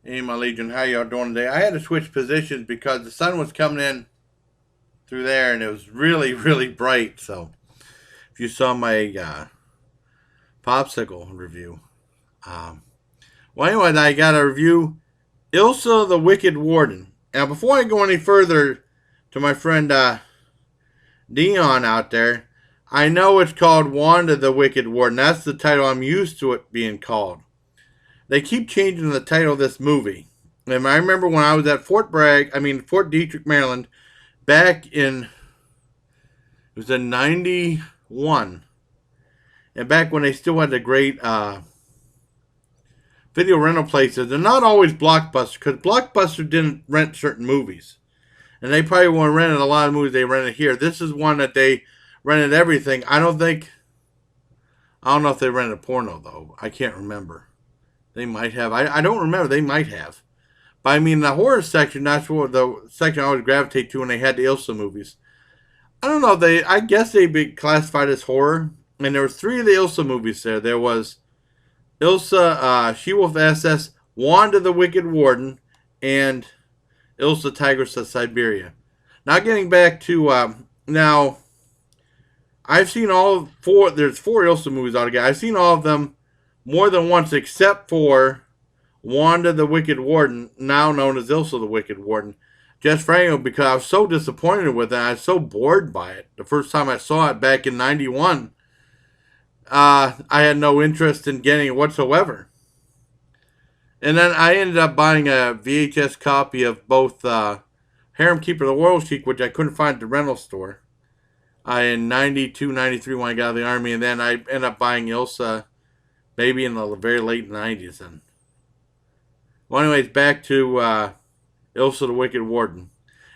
Hey, my Legion, how y'all doing today? I had to switch positions because the sun was coming in through there and it was really, really bright. So, if you saw my popsicle review, um, well, anyway, I got a review Ilsa the Wicked Warden. Now, before I go any further to my friend Dion out there, I know it's called Wanda the Wicked Warden. That's the title I'm used to it being called. They keep changing the title of this movie. And I remember when I was at Fort Detrick, Maryland, back in, it was in 91. And back when they still had the great video rental places. They're not always Blockbuster, because Blockbuster didn't rent certain movies. And they probably won't rent a lot of movies they rented here. This is one that they rented everything. I don't know if they rented porno, though. I can't remember. They might have. I don't remember. They might have. But I mean, the horror section, that's what the section I always gravitate to when they had the Ilsa movies. I don't know. I guess they'd be classified as horror. And there were three of the Ilsa movies there. There was Ilsa, She-Wolf SS, Wanda the Wicked Warden, and Ilsa Tigress of Siberia. Now getting back to, now, I've seen all four, there's four Ilsa movies altogether. I've seen all of them more than once except for Wanda the Wicked Warden, now known as Ilsa the Wicked Warden. Jess Franco, because I was so disappointed with it. I was so bored by it. The first time I saw it back in 91, I had no interest in getting it whatsoever. And then I ended up buying a VHS copy of both Harem Keeper of the Royal Sheik, which I couldn't find at the rental store, in 92, 93 when I got out of the Army. And then I ended up buying Ilsa maybe in the very late 90s. And well, anyways, back to Ilsa the Wicked Warden.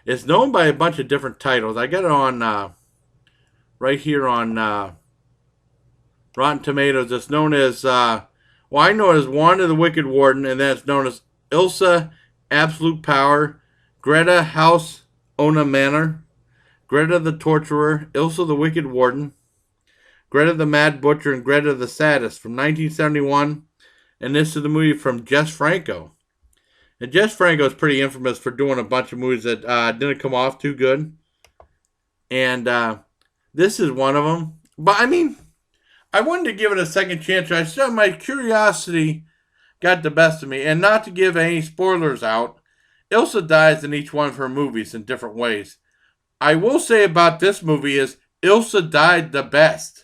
It's known by a bunch of different titles. I got it on right here on Rotten Tomatoes. It's known as, I know it as Wanda the Wicked Warden, and then it's known as Ilsa Absolute Power, Greta House Ona Manor, Greta the Torturer, Ilsa the Wicked Warden, Greta the Mad Butcher, and Greta the Sadist from 1971. And this is the movie from Jess Franco. And Jess Franco is pretty infamous for doing a bunch of movies that didn't come off too good. And this is one of them. But I mean, I wanted to give it a second chance. I said my curiosity got the best of me. And not to give any spoilers out, Ilsa dies in each one of her movies in different ways. I will say about this movie is Ilsa died the best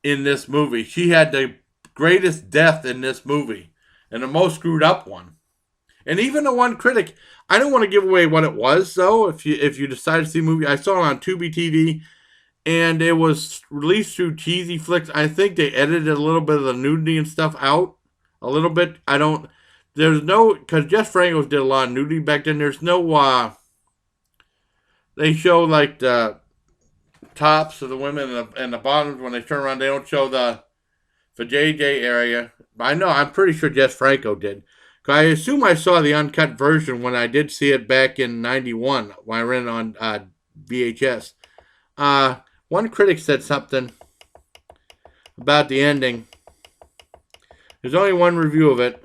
in this movie. She had the greatest death in this movie. And the most screwed up one. And even the one critic, I don't want to give away what it was, though. If you decide to see the movie, I saw it on Tubi TV, and it was released through Cheesy Flicks. I think they edited a little bit of the nudity and stuff out, a little bit. Because Jess Franco did a lot of nudity back then. There's no, they show like the tops of the women and the bottoms when they turn around. They don't show the JJ area. I'm pretty sure Jess Franco did. I assume I saw the uncut version when I did see it back in 91 when I ran it on VHS. One critic said something about the ending. There's only one review of it.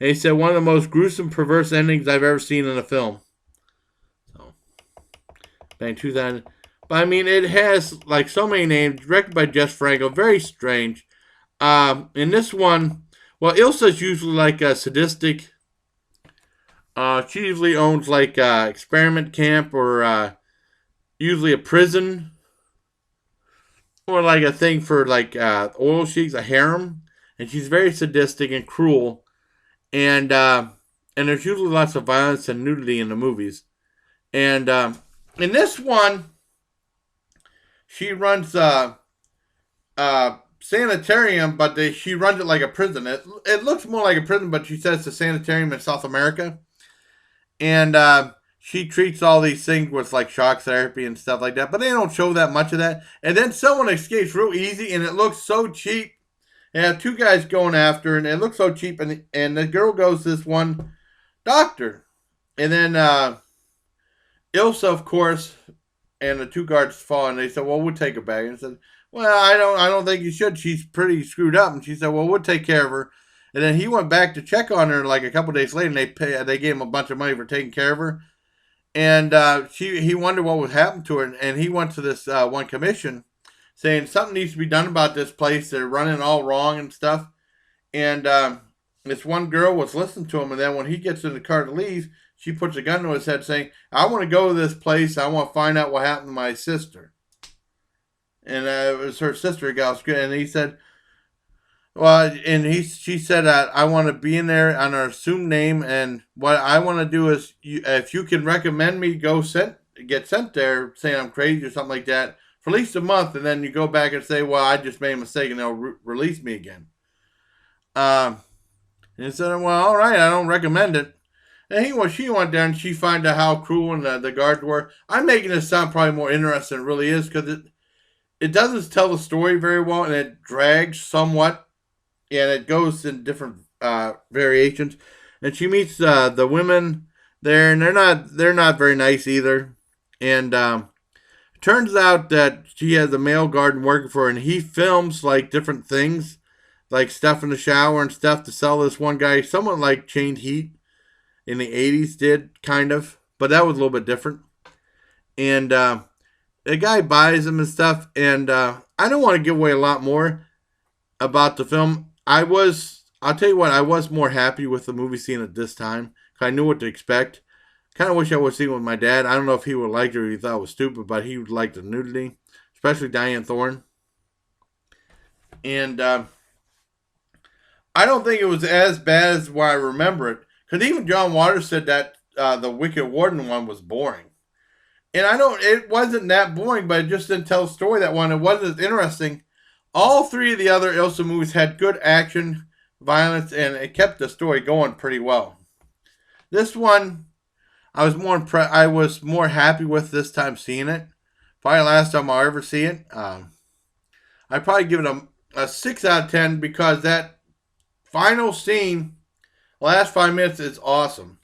And he said one of the most gruesome, perverse endings I've ever seen in a film. So, back in 2000. But I mean, it has like so many names. Directed by Jess Franco. Very strange. In this one, well, Ilsa's usually like a sadistic. She usually owns like a experiment camp or usually a prison. Or like a thing for like oil sheiks, a harem. And she's very sadistic and cruel. And there's usually lots of violence and nudity in the movies. And in this one, she runs sanitarium, but she runs it like a prison. It looks more like a prison, but she says it's a sanitarium in South America. And she treats all these things with like shock therapy and stuff like that, but they don't show that much of that. And then someone escapes real easy, and it looks so cheap. They have two guys going after her, and it looks so cheap. And the girl goes to this one doctor. And then Ilsa, of course, and the two guards fall, and they said, well, we'll take her back. And I said, well, I don't think you should. She's pretty screwed up. And she said, well, we'll take care of her. And then he went back to check on her like a couple days later, and they gave him a bunch of money for taking care of her. And he wondered what would happen to her, and he went to this one commission saying something needs to be done about this place. They're running all wrong and stuff. And this one girl was listening to him, and then when he gets in the car to leave, she puts a gun to his head saying, I want to go to this place. I want to find out what happened to my sister. And it was her sister, and he said, well, and she said, I want to be in there on her assumed name, and what I want to do is, if you can recommend me get sent there, saying I'm crazy or something like that, for at least a month, and then you go back and say, well, I just made a mistake, and they'll release me again. And he said, well, all right, I don't recommend it. And she went there, and she found out how cruel and the guards were. I'm making this sound probably more interesting than it really is, because it doesn't tell the story very well, and it drags somewhat. And it goes in different variations. And she meets the women there, and they're not very nice either. And turns out that she has a male guard working for her, and he films like different things, like stuff in the shower and stuff to sell this one guy. Someone like Chained Heat in the 80s did, kind of, but that was a little bit different. And the guy buys them and stuff. And I don't want to give away a lot more about the film. I'll tell you what, I was more happy with the movie scene at this time, because I knew what to expect. Kind of wish I would see it with my dad. I don't know if he would have liked it or he thought it was stupid, but he would like the nudity, especially Dyanne Thorne. And I don't think it was as bad as what I remember it, because even John Waters said that the Wicked Warden one was boring. And it wasn't that boring, but it just didn't tell the story that one. It wasn't as interesting. All three of the other Ilsa movies had good action, violence, and it kept the story going pretty well. This one, I was more happy with this time seeing it. Probably the last time I'll ever see it. I'd probably give it a 6 out of 10 because that final scene, last 5 minutes, is awesome.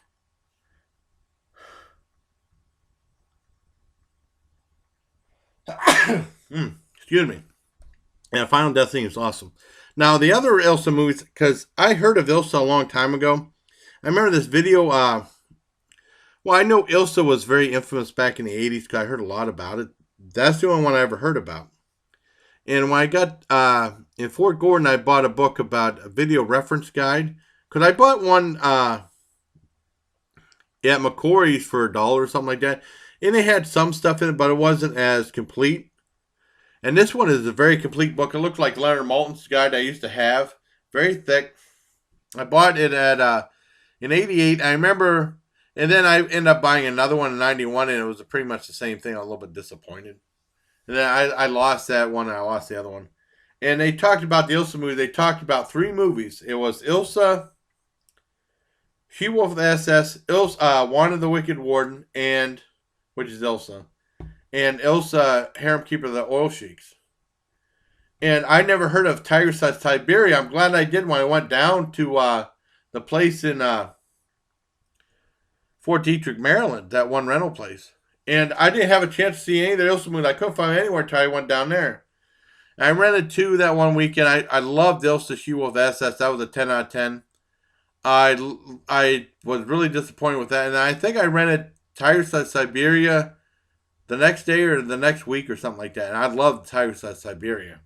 Excuse me. And Final Death Scene is awesome. Now, the other Ilsa movies, because I heard of Ilsa a long time ago. I remember this video. Well, I know Ilsa was very infamous back in the 80s because I heard a lot about it. That's the only one I ever heard about. And when I got in Fort Gordon, I bought a book about a video reference guide. Because I bought one at McCory's for $1 or something like that. And it had some stuff in it, but it wasn't as complete. And this one is a very complete book. It looked like Leonard Maltin's guide I used to have. Very thick. I bought it at in 88. I remember, and then I ended up buying another one in 91, and it was pretty much the same thing. I was a little bit disappointed. And then I lost that one, and I lost the other one. And they talked about the Ilsa movie. They talked about 3 movies. It was Ilsa, She-Wolf of the SS, Ilsa, Wanda the Wicked Warden, which is Ilsa, and Ilsa, Harem Keeper of the Oil Sheiks. And I never heard of Tigers of Siberia. I'm glad I did when I went down to the place in Fort Detrick, Maryland, that one rental place. And I didn't have a chance to see any of the Ilsa movies. I couldn't find anywhere until I went down there. And I rented 2 that one weekend. I loved Ilsa, She-Wolf SS. That was a 10 out of 10. I was really disappointed with that. And I think I rented Tigers of Siberia the next day or the next week or something like that. And I loved Tigers of Siberia.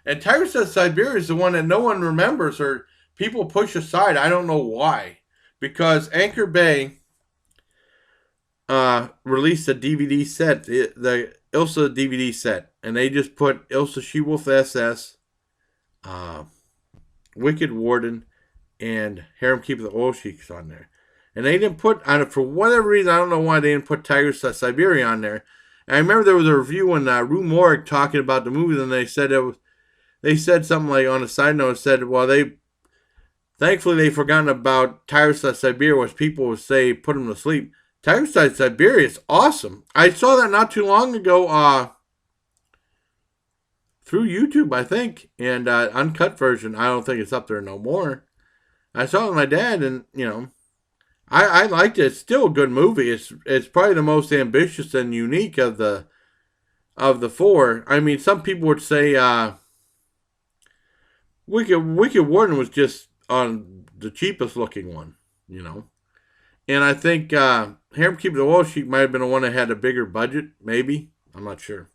And Tigers of Siberia is the one that no one remembers or people push aside. I don't know why. Because Anchor Bay released a DVD set, the Ilsa DVD set. And they just put Ilsa, She-Wolf SS, Wicked Warden, and Harem Keeper of the Oil Sheiks on there. And they didn't put, for whatever reason, I don't know why they didn't put Tigers of Siberia on there. And I remember there was a review in Rue Morgue talking about the movie, and they said something like, on a side note, said, well, thankfully they've forgotten about Tigers of Siberia, which people would say put them to sleep. Tigers of Siberia is awesome. I saw that not too long ago through YouTube, I think, and uncut version. I don't think it's up there no more. I saw it with my dad, and I liked it. It's still a good movie. It's probably the most ambitious and unique of the 4. I mean, some people would say Wicked Warden was just on the cheapest looking one, you know. And I think Harem Keeper the Wall Sheep might have been the one that had a bigger budget, maybe. I'm not sure.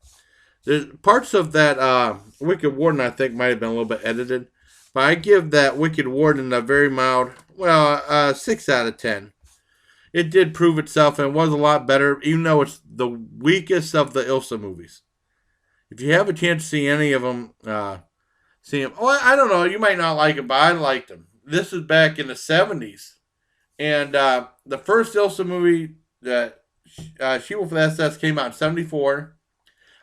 There's parts of that Wicked Warden I think might have been a little bit edited, but I give that Wicked Warden a very mild, 6 out of 10. It did prove itself and was a lot better, even though it's the weakest of the Ilsa movies. If you have a chance to see any of them, see them. Oh, I don't know. You might not like them, but I liked them. This is back in the 70s. And the first Ilsa movie that She Wolf of the SS came out in 74.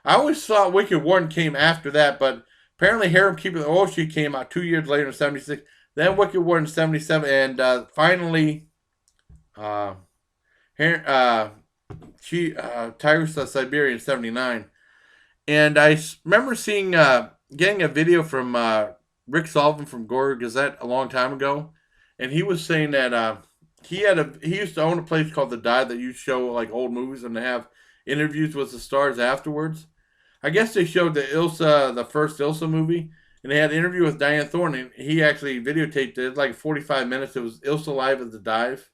I always thought Wicked Warden came after that, but apparently Harem Keeper of the Wall Sheep came out 2 years later in 76. Then Wicked Warden in 77. And finally, Tigers of Siberia in 79. And I remember getting a video from Rick Sullivan from Gore Gazette a long time ago, and he was saying that he used to own a place called The Dive that used to show like old movies and they have interviews with the stars afterwards. I guess they showed the first Ilsa movie, and they had an interview with Dyanne Thorne, and he actually videotaped it. Like 45 minutes. It was Ilsa live at The Dive,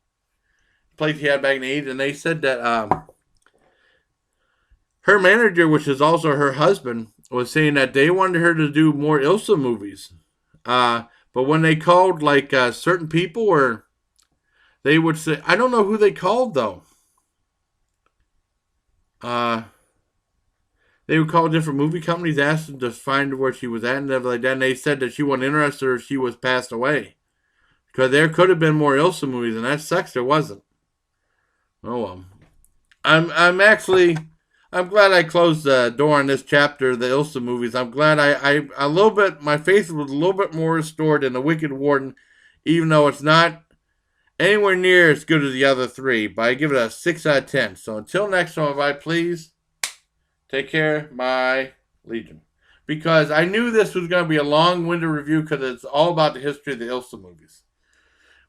place he had back in the 80s, and they said that her manager, which is also her husband, was saying that they wanted her to do more Ilsa movies. But when they called like certain people, or they would say, I don't know who they called though. They would call different movie companies, ask them to find where she was at and everything like that. And they said that she wasn't interested or she was passed away. Because there could have been more Ilsa movies, and that sucks there wasn't. Oh well. I'm glad I closed the door on this chapter of the Ilsa movies. I'm glad I a little bit, my faith was a little bit more restored in the Wicked Warden, even though it's not anywhere near as good as the other three. But I give it a 6 out of 10. So until next time, if I please, take care, my Legion. Because I knew this was going to be a long-winded review because it's all about the history of the Ilsa movies,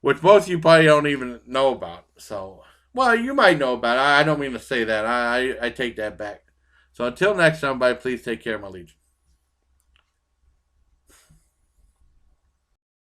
which most of you probably don't even know about. So, well, you might know about it. I don't mean to say that. I take that back. So until next time, everybody, please take care, my Legion.